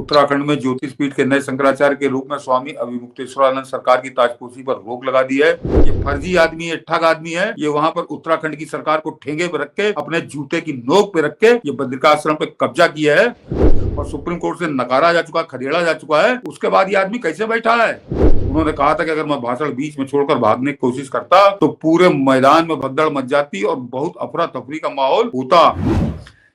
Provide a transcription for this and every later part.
उत्तराखंड में ज्योतिष पीठ के नए शंकराचार्य के रूप में स्वामी अभिमुक्तेश्वरानंद सरकार की ताजपोशी पर रोक लगा दी है। ये फर्जी आदमी है, ठग आदमी है। ये वहां पर उत्तराखंड की सरकार को ठेंगे पे रख के, अपने जूते की नोक पे रख के ये बद्रिकाश्रम पे कब्जा किया है और सुप्रीम कोर्ट से नकारा जा चुका, खदेड़ा जा चुका है। उसके बाद ये आदमी कैसे बैठा है? उन्होंने कहा था कि अगर मैं भाषण बीच में छोड़कर भागने की कोशिश करता तो पूरे मैदान में भगदड़ मच जाती और बहुत अफरा तफरी का माहौल होता।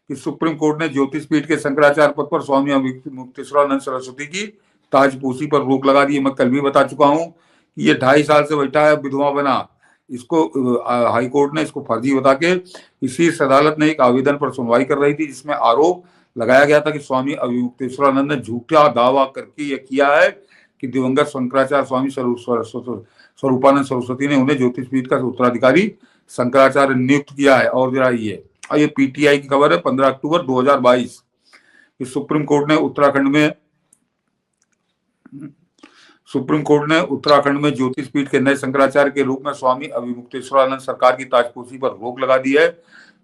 कि सुप्रीम कोर्ट ने ज्योतिष पीठ के शंकराचार्य पद पर स्वामी अभिमुक्तेश्वरानंद सरस्वती की ताजपोशी पर रोक लगा दी है। मैं कल भी बता चुका हूं कि ये 2.5 साल से बैठा है, विधवा बना। इसको हाई कोर्ट ने इसको फर्जी बता के शीर्ष अदालत ने एक आवेदन पर सुनवाई कर रही थी, जिसमें आरोप लगाया गया था कि स्वामी अभिमुक्तेश्वरानंद ने झूठा दावा करके यह किया है कि दिवंगत शंकराचार्य स्वामी स्वरूपानंद सरस्वती ने उन्हें ज्योतिष पीठ का उत्तराधिकारी शंकराचार्य नियुक्त किया है। और जरा ये पीटीआई की खबर है 15 अक्टूबर 2022 कि सुप्रीम कोर्ट ने उत्तराखंड में ज्योतिष पीठ के नए शंकराचार्य के रूप में स्वामी अभिमुक्तेश्वरानंद सरकार की ताजपोशी पर रोक लगा दी है।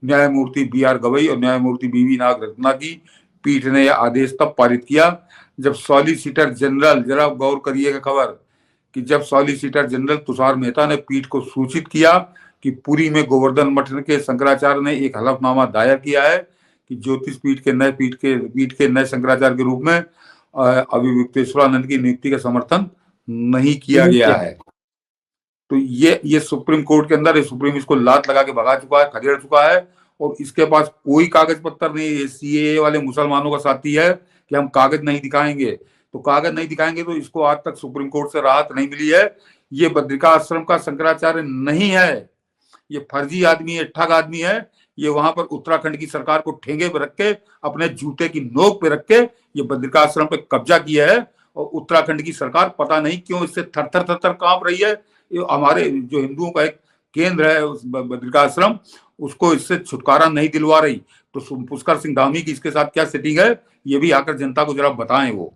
न्यायमूर्ति BR गवई और न्यायमूर्ति BV नागरत्ना की पीठ ने यह आदेश तब पारित किया जब सॉलिसिटर जनरल, जरा गौर करिएगा खबर, कि जब सॉलिसिटर जनरल तुषार मेहता ने पीठ को सूचित किया कि पुरी में गोवर्धन मठ के शंकराचार्य ने एक हलफनामा दायर किया है कि ज्योतिष पीठ के नए शंकराचार्य के रूप में अभिमुक्तेश्वरानंद की नियुक्ति का समर्थन नहीं किया गया है। तो ये सुप्रीम कोर्ट के अंदर सुप्रीम इसको लात लगा के भगा चुका है, खदेड़ चुका है और इसके पास कोई कागज पत्तर नहीं है। CAA वाले मुसलमानों का साथी है कि हम कागज नहीं दिखाएंगे, तो कागज नहीं दिखाएंगे तो इसको आज तक सुप्रीम कोर्ट से राहत नहीं मिली है। ये बद्रिका आश्रम का शंकराचार्य नहीं है, ये फर्जी आदमी है, ठग आदमी है। ये वहां पर उत्तराखंड की सरकार को ठेंगे पे रख के, अपने जूते की नोक पे रख के ये बद्रिका आश्रम पे कब्जा किया है और उत्तराखंड की सरकार पता नहीं क्यों इससे थर थर कांप रही है। ये हमारे जो हिंदुओं का एक केंद्र है उस बद्रिका आश्रम, उसको इससे छुटकारा नहीं दिलवा रही। तो पुष्कर सिंह धामी की इसके साथ क्या सेटिंग है, ये भी आकर जनता को जरा बताएं वो।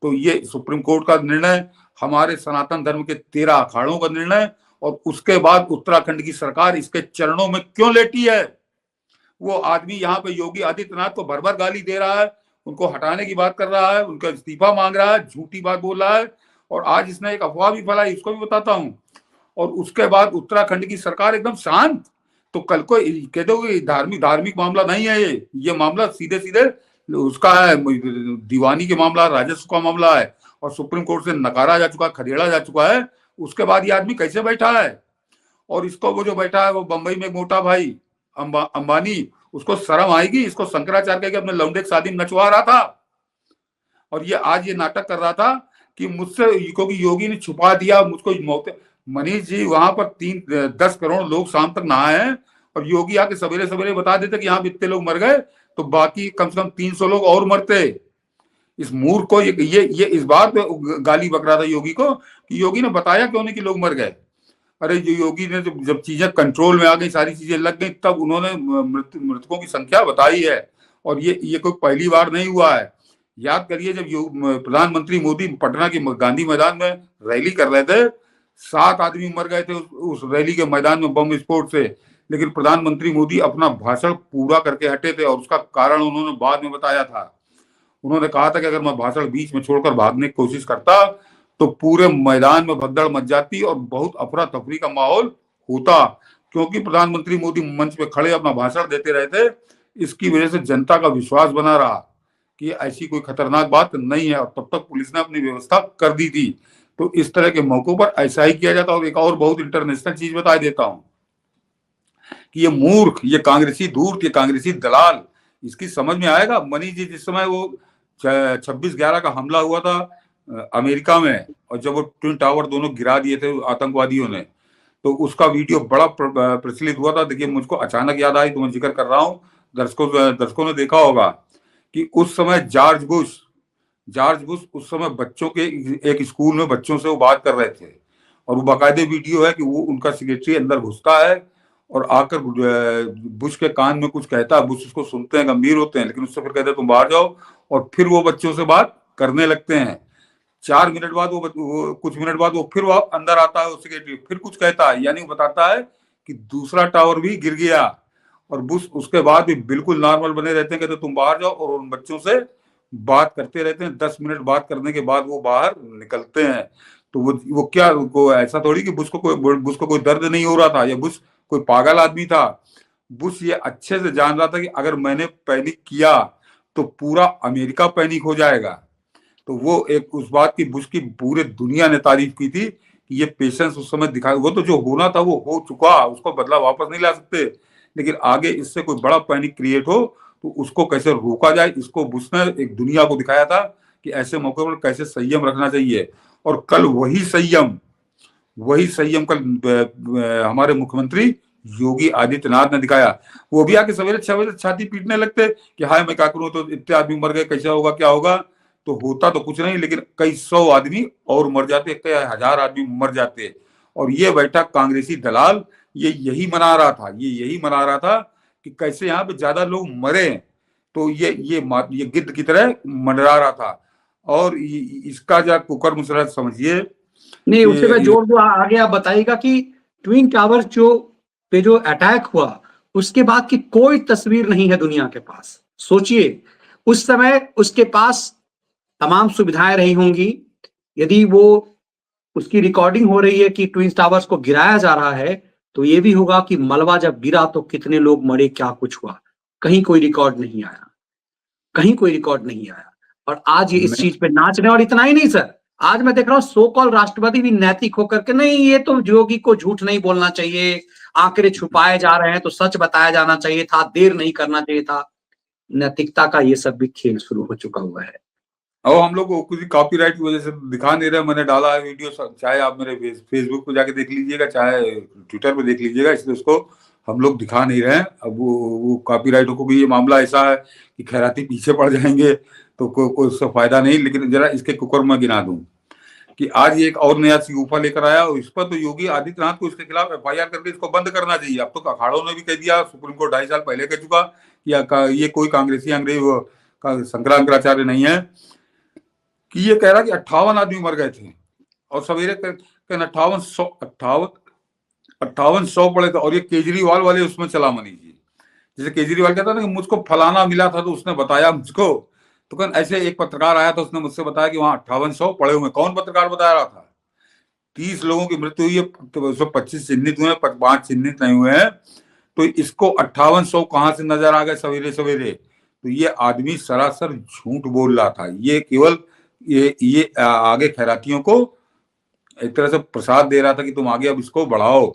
तो ये सुप्रीम कोर्ट का निर्णय, हमारे सनातन धर्म के 13 अखाड़ों का निर्णय, और उसके बाद उत्तराखंड की सरकार इसके चरणों में क्यों लेटी है। वो आदमी यहाँ पे योगी आदित्यनाथ को भर भर गाली दे रहा है, उनको हटाने की बात कर रहा है, उनका इस्तीफा मांग रहा है, झूठी बात बोल रहा है और आज इसने एक अफवाह भी फैलाई, इसको भी बताता हूं। और उसके बाद उत्तराखंड की सरकार एकदम शांत। तो कल को कह दोगे धार्मिक मामला नहीं है, ये मामला सीधे सीधे उसका है, दीवानी के मामला, राजस्व का मामला है और सुप्रीम कोर्ट से नकारा जा चुका, खदेड़ा जा चुका है। उसके बाद ये आदमी कैसे बैठा है? और इसको वो जो बैठा है वो बंबई में मोटा भाई अंबानी, उसको शर्म आएगी? इसको शंकराचार्य के अपने लौंडे की शादी में नचवा रहा था और ये आज ये नाटक कर रहा था कि मुझसे, क्योंकि योगी ने छुपा दिया मुझको मौत। मनीष जी, वहां पर 10 करोड़ लोग शाम तक नहाए हैं और योगी आके सवेरे सवेरे बता देते कि यहाँ इतने लोग मर गए तो बाकी कम से कम 300 लोग और मरते। इस मूर्ख को ये इस बात पे गाली बक रहा था योगी को कि योगी ने बताया क्यों नहीं कि लोग मर गए। अरे जो योगी ने जब चीजें कंट्रोल में आ गई, सारी चीजें लग गई, तब उन्होंने मृतकों की संख्या बताई है। और ये कोई पहली बार नहीं हुआ है। याद करिए जब प्रधानमंत्री मोदी पटना के गांधी मैदान में रैली कर रहे थे, 7 आदमी मर गए थे उस रैली के मैदान में बम विस्फोट से, लेकिन प्रधानमंत्री मोदी अपना भाषण पूरा करके हटे थे और उसका कारण उन्होंने बाद में बताया था। उन्होंने कहा था कि अगर मैं भाषण बीच में छोड़कर भागने की कोशिश करता तो पूरे मैदान में भगदड़ मच जाती और बहुत अफरा तफरी का माहौल होता। क्योंकि प्रधानमंत्री मोदी मंच पे खड़े अपना भाषण देते रहे थे, इसकी वजह से जनता का विश्वास बना रहा कि ऐसी कोई खतरनाक बात नहीं है और तब तक पुलिस ने अपनी व्यवस्था कर दी थी। तो इस तरह के मौकों पर ऐसा ही किया जाता। और एक और बहुत इंटरनेशनल चीज बता देता हूं कि ये मूर्ख, ये कांग्रेसी धूर्त, ये कांग्रेसी दलाल, इसकी समझ में आएगा। मनीष जी, जिस समय वो 26/11 का हमला हुआ था अमेरिका में और जब वो ट्विन टावर दोनों गिरा दिए थे आतंकवादियों ने, तो उसका वीडियो बड़ा प्रचलित हुआ था। देखिए, मुझको अचानक याद आई तो मैं जिक्र कर रहा हूँ, दर्शकों ने देखा होगा कि उस समय जॉर्ज बुश उस समय बच्चों के एक स्कूल में बच्चों से वो बात कर रहे थे और वो बाकायदे वीडियो है कि वो उनका सेक्रेटरी अंदर घुसता है और आकर बुश के कान में कुछ कहता है। बुश उसको सुनते हैं, गंभीर होते हैं, लेकिन उससे फिर कहते हैं तुम बाहर जाओ और फिर वो बच्चों से बात करने लगते हैं। 4 मिनट बाद वो कुछ मिनट बाद वो फिर वो अंदर आता है, सेक्रेटरी फिर कुछ कहता है, यानी वो बताता है कि दूसरा टावर भी गिर गया और बुश उसके बाद भी बिल्कुल नॉर्मल बने रहते हैं, कहते तुम बाहर जाओ और उन बच्चों से बात करते रहते हैं, 10 मिनट बात करने के बाद वो बाहर निकलते हैं। तो वो क्या, वो ऐसा थोड़ी कि बुश को कोई दर्द नहीं हो रहा था, या बुश कोई पागल आदमी था। बुश ये अच्छे से जान रहा था कि अगर मैंने पैनिक किया तो पूरा अमेरिका पैनिक हो जाएगा। तो वो एक उस बात की बुश की पूरे दुनिया ने तारीफ की थी कि ये पेशेंस उस समय दिखा। वो तो जो होना था वो हो चुका, उसको बदला वापस नहीं ला सकते, लेकिन आगे इससे कोई बड़ा पैनिक क्रिएट हो तो उसको कैसे रोका जाए, इसको बुश ने एक दुनिया को दिखाया था कि ऐसे मौके पर कैसे संयम रखना चाहिए। और कल वही संयम कल हमारे मुख्यमंत्री योगी आदित्यनाथ ने दिखाया। वो भी आके सवेरे 6 बजे छाती पीटने लगते कि हाय मैं क्या करूं, तो इतने आदमी मर गए, कैसे होगा, क्या होगा। तो होता तो कुछ नहीं, लेकिन कई 100 आदमी और मर जाते, कई हजार आदमी मर जाते। और ये बैठा कांग्रेसी दलाल ये यही मना रहा था कि कैसे यहाँ पे ज्यादा लोग मरे। तो ये गिद्ध की तरह मंडरा रहा था। और इसका जो कुकर मुसरत समझिए नहीं, उसे मैं कि जोड़ दो, आगे आप बताइएगा कि ट्विन टावर्स जो अटैक हुआ उसके बाद की कोई तस्वीर नहीं है दुनिया के पास। सोचिए उस समय उसके पास तमाम सुविधाएं रही होंगी। यदि वो उसकी रिकॉर्डिंग हो रही है कि ट्विन टावर्स को गिराया जा रहा है, तो ये भी होगा कि मलबा जब गिरा तो कितने लोग मरे, क्या कुछ हुआ। कहीं कोई रिकॉर्ड नहीं आया, कहीं कोई रिकॉर्ड नहीं आया। और आज ये इस मैं चीज पे नाच रहे हैं। और इतना ही नहीं सर, आज मैं देख रहा हूं सो कॉल राष्ट्रपति भी नैतिक होकर के, नहीं ये तो योगी को झूठ नहीं बोलना चाहिए, आंकड़े छुपाए जा रहे हैं तो सच बताया जाना चाहिए था, देर नहीं करना चाहिए था। नैतिकता का ये सब भी खेल शुरू हो चुका हुआ है। और हम लोग को कुछ कॉपीराइट की वजह से दिखा नहीं रहे। मैंने डाला है वीडियो, चाहे आप मेरे फेसबुक पे जाके देख लीजिएगा, चाहे ट्विटर पे देख लीजिएगा, इसलिए उसको हम लोग दिखा नहीं रहे हैं। अब वो कॉपीराइट को भी, ये मामला ऐसा है कि खैराती पीछे पड़ जाएंगे तो कोई उसका फायदा नहीं। लेकिन जरा इसके कुकर में गिना दूं कि आज ये एक और नया सिगूफा लेकर आया, और इस पर तो योगी आदित्यनाथ को इसके खिलाफ FIR करके इसको बंद करना चाहिए। अब तो अखाड़ों ने भी कह दिया, सुप्रीम कोर्ट 2.5 साल पहले कह चुका कि ये कोई कांग्रेसी अंग्रेज का शंकराचार्य नहीं है कि ये कह रहा कि 58 आदमी मर गए थे, और सवेरे 5800 पड़े थे। और ये केजरीवाल वाले उसमें चला मनी जी, जैसे केजरीवाल कहता ना कि मुझको फलाना मिला था तो उसने बताया मुझको, तो कल ऐसे एक पत्रकार आया था, उसने मुझसे बताया कि वहां 5800 पड़े हुए। कौन पत्रकार बता रहा था? 30 लोगों की मृत्यु हुई है, तो उसमें 25 चिन्हित हुए हैं, 5 चिन्हित नहीं हुए हैं। तो इसको 5800 कहां से नजर आ गए सवेरे सवेरे? तो ये आदमी सरासर झूठ बोल रहा था। ये केवल ये आगे खैरातियों को एक तरह से प्रसाद दे रहा था कि तुम आगे अब इसको बढ़ाओ।